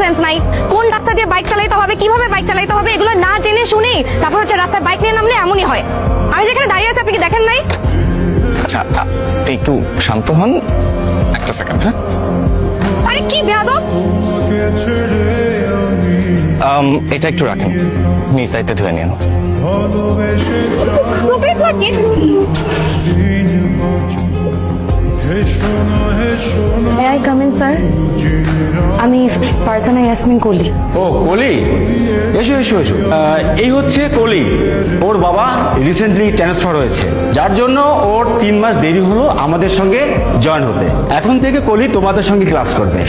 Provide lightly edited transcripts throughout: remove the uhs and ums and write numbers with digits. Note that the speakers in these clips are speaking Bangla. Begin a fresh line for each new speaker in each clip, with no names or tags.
সেন্স নাই। কোন রাস্তা দিয়ে বাইক চালাতে হবে, কিভাবে বাইক চালাতে হবে, এগুলো না জেনে শুনেই তারপর হচ্ছে রাস্তায় বাইক নিয়ে নামলে এমনই হয়। আমি যেখানে দাঁড়িয়ে আছি আপনি কি দেখেন নাই?
আচ্ছা একটু শান্ত হন, একটা সেকেন্ড। হ্যাঁ,
আরে কি বেয়াদব!
এটা একটু রাখেন, নিজ দায়িত্বে ধুয়ে নিন।
খুবই থাকে। May I come in, sir? আমি ফারজানা ইয়াসমিন কলি।
ও কলি, এসো এসো এসো। এই হচ্ছে কলি, ওর বাবা রিসেন্টলি ট্রান্সফার হয়েছে, যার জন্য ওর 3 মাস দেরি হলো আমাদের সঙ্গে জয়েন হতে। এখন থেকে কলি তোমাদের সঙ্গে ক্লাস করবে।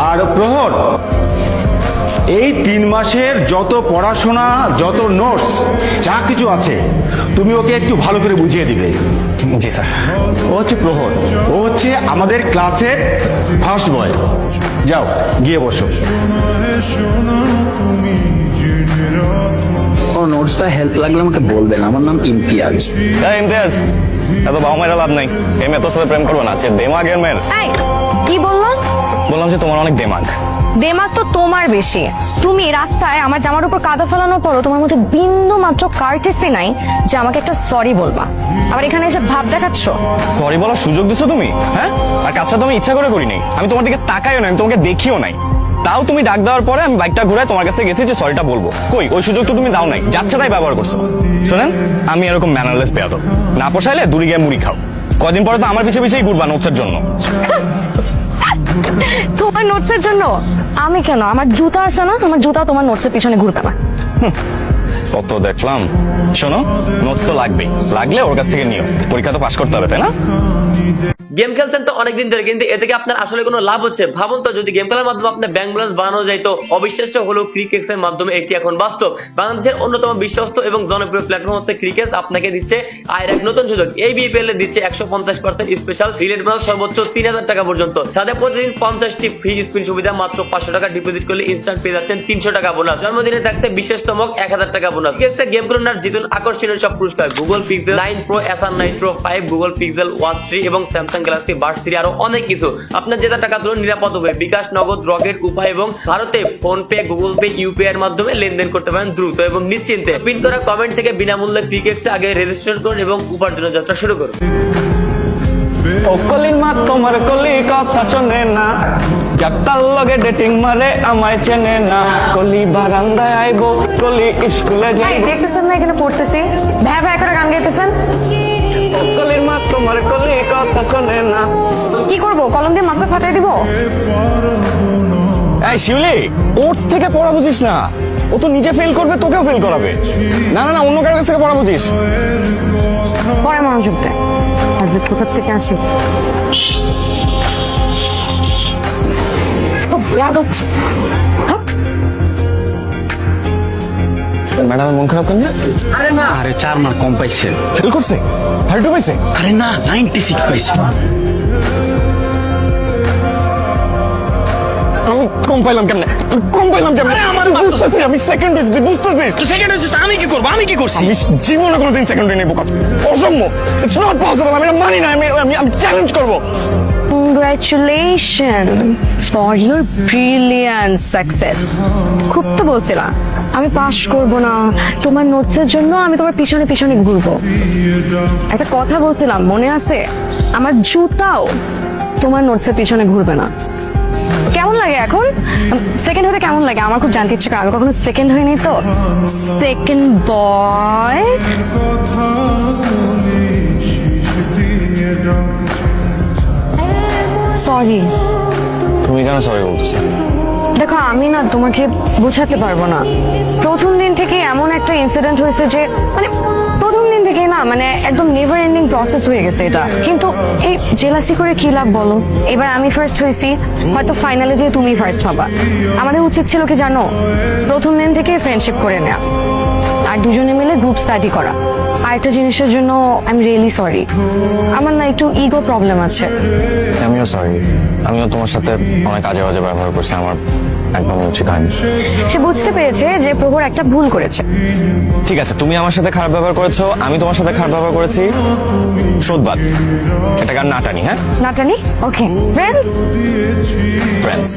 আর প্রহর, এই 3 মাসের যত পড়াশোনা, যত নোটস, যা কিছু আছে তুমি ওকে একটু ভালো করে বুঝিয়ে দিবে।
জি স্যার।
ও হচ্ছে প্রহর, ও হচ্ছে আমাদের ক্লাসের ফার্স্ট বয়। যাও গিয়ে বসো।
ও নোটস বা হেল্প লাগলে আমাকে বলবেন, আমার নাম ইমতিয়াজ।
ইমতিয়াজ, এত বাবা মায়ের লাভ নাই, এই মেয়ে তোর সাথে প্রেম করবো না, দেমাগের মেয়ের।
এই কি বললাম?
বললাম যে তোমার অনেক দেমাগ।
দেমাগ তো তোমার বেশি। তুমি রাস্তায় আমার জামার উপর কাদা ফেলানোর পরও তোমার মধ্যে বিন্দু মাত্র কার্টেসি নাই যে আমাকে একটা সরি বলবা। আবার এখানে এসে ভাব দেখাচ্ছ।
সরি বলার সুযোগ দিছো তুমি? হ্যাঁ, আর কাজটা তো আমি ইচ্ছা করে করিনি, আমি তোমার দিকে তাকাইও না, আমি তোমাকে দেখিও নাই। তাও তুমি ডাক দেওয়ার পরে আমি বাইকটা ঘুরে তোমার কাছে গেছি যে সরিটা বলবো। কই, ওই সুযোগ তো তুমি দাও নাই, যাচ্ছে তাই ব্যবহার করছো। শোনেন, আমি এরকম ম্যানারলেস বেয়াদব না, পোষাইলে দূরে গিয়ে মুড়ি খাও। কদিন পরে তো আমার পিছে পিছেই ঘুরবা নোটসের জন্য।
তোমার নোটসের জন্য? আমি কেন? আমার জুতা আছে না, আমার জুতা তোমার নোটসের পিছনে ঘুরবে না।
কত দেখলাম। শোনো, নোট তো লাগবেই, লাগলে ওর কাছ থেকে নিও, পরীক্ষা তো পাশ করতে হবে, তাই না?
গেম খেলছেন তো অনেকদিন ধরে, কিন্তু এ থেকে আপনার আসলে কোনো লাভ হচ্ছে? ভাবুন তো, যদি গেম খেলার মাধ্যমে আপনার ব্যাংক ব্যালেন্স বানানো যায় তো অবিশ্বাস্য হলেও ক্রিকেক্স এর মাধ্যমে এটি এখন বাস্তব। বাংলাদেশের অন্যতম বিশ্বস্ত এবং জনপ্রিয় প্ল্যাটফর্ম হচ্ছে ক্রিকেক্স আপনাকে দিচ্ছে আয়ের এক নতুন সুযোগ। এই বিপিএল এ দিচ্ছে 150% স্পেশাল রিলেট বোনাস সর্বোচ্চ 3000 টাকা পর্যন্ত। সাথে প্রতিদিন 50টি ফ্রি স্পিন সুবিধা, মাত্র 500 টাকা ডিপোজিট করলে ইনস্ট্যান্ট পেয়ে যাচ্ছেন 300 টাকা বোনাস। জন্মদিনে থাকছে বিশেষ চমক 1000 টাকা বোনাস। ক্রিকেক্সে গেম খেলুন আর জিতুন আকর্ষণীয় সব পুরস্কার: গুগল পিক্সেল 9 প্রো, এসার নাইট্রো 5, গুগল পিক্সেল ওয়াচ 3 এবং স্যামসাং গ্যালাক্সি বাডস 3, আরো অনেক কিছু। আপনার জেতা টাকা তুলুন নিরাপদভাবে বিকাশ, নগদ, রকেট উপায় এবং ভারতে phone pay, Google pay, UPI এর মাধ্যমে লেনদেন করতে পারেন দ্রুত এবং নিশ্চিন্তে। পিন করা কমেন্ট থেকে বিনামূল্যে ক্রিকেক্সে আগে রেজিস্ট্রেশন করুন এবং উপার্জনের যাত্রা শুরু করুন।
ও কলির মা তোমার কলি কথা শোনে না, যাত্রার লগে ডেটিং মারে আমায় চেনে না। কলি বারান্দায় আইবো, কলি স্কুলে
এই
যাইবো।
দেখতেছেন না এখানে পড়তেছি, ভ্যা ভ্যা করে গান গাইতেছেন।
কলির মা তোমার কলি কথা শোনে না।
কি করব, কলম দিয়ে মাথা ফাটাই দিব?
এই শিউলি, ওর থেকে পড়া বুঝিস না, ও তো নিজে ফেল করবে, তোকেও ফেল করাবে। না না না, অন্য কারোর কাছ থেকে পড়া বুঝিস।
পরে মনোযোগ দেয়, আর যে কোথা থেকে আসি
ম্যাডামের মন খারাপ কেন?
আরে না, আরে 4 মার্ক কম পাইছে।
ফেল করছে? 32 পাইছে?
আরে না, 96 পাইছে।
আমি কম পাইলাম কেমনে? বুঝতেছি, আমি সেকেন্ড হয়েছি, বুঝতেছি।
তো সেকেন্ড হচ্ছে, আমি কি করব? আমি কি করছি?
আমি জীবনে কোনোদিন সেকেন্ড হয়ে নেবো, অসম্ভব। ইটস নট পসিবল, আমি এটা মানি না, আমি চ্যালেঞ্জ করবো।
Congratulations for your brilliant success. খুব তো বলছিলাম আমি পাশ করব না, তোমার নোটসের জন্য আমি তোমার পিছনে পিছনে ঘুরবো। একটা কথা বলছিলাম মনে আছে? আমার জুতাও তোমার নোটসের পিছনে ঘুরবে না। কেমন লাগে এখন সেকেন্ড হতে? কেমন লাগে? আমার খুব জানতে ইচ্ছে করে, আমি কখনো সেকেন্ড হইনি তো। Second boy. সরি।
তুমি কেন সরি বলছো?
দেখো, আমি না তোমাকে বোঝাতে পারবো না। প্রথম দিন থেকে এমন একটা ইনসিডেন্ট হয়েছে যে মানে প্রথম দিন থেকে না মানে একদম নেভার এন্ডিং প্রসেস হয়ে গেছে এটা। কিন্তু এই জেলাসি করে কি লাভ বলো? এবার আমি ফার্স্ট হয়েছি, হয়তো ফাইনালে যে তুমি ফার্স্ট হবা। আমাদের উচিত ছিল কি জানো, প্রথম দিন থেকে ফ্রেন্ডশিপ করে নেওয়া আর দুজনে মিলে গ্রুপ স্টাডি করা। আর একটা জিনিসের জন্য আই এম রিয়েলি সরি, আমার না একটু ইগো প্রবলেম আছে।
আমিও সরি, আমিও তোমার সাথে অনেক আজে বাজে ব্যবহার করছি, আমার একদম উচিত হয়নি।
সে বুঝতে পেরেছে যে প্রভুর একটা ভুল করেছে।
ঠিক আছে, তুমি আমার সাথে খারাপ ব্যবহার করেছো, আমি তোমার সাথে খারাপ ব্যবহার করেছি, শোধবাদ। এটা গান না টানি, হ্যাঁ
নাটানি, ওকে ফ্রেন্ডস।
ফ্রেন্ডস।